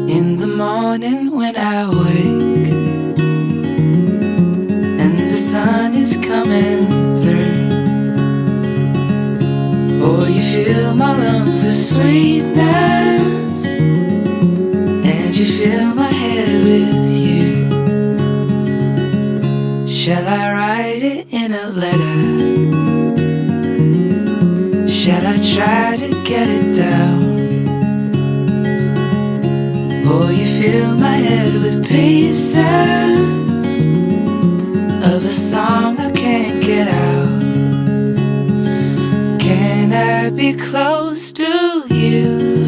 In the morning when I wake and the sun is coming through, oh, you fill my lungs with sweetness and you fill my head with you. Shall I write it in a letter? Shall I try to get it down? Oh, you fill my head with pieces of a song I can't get out. Can I be close to you?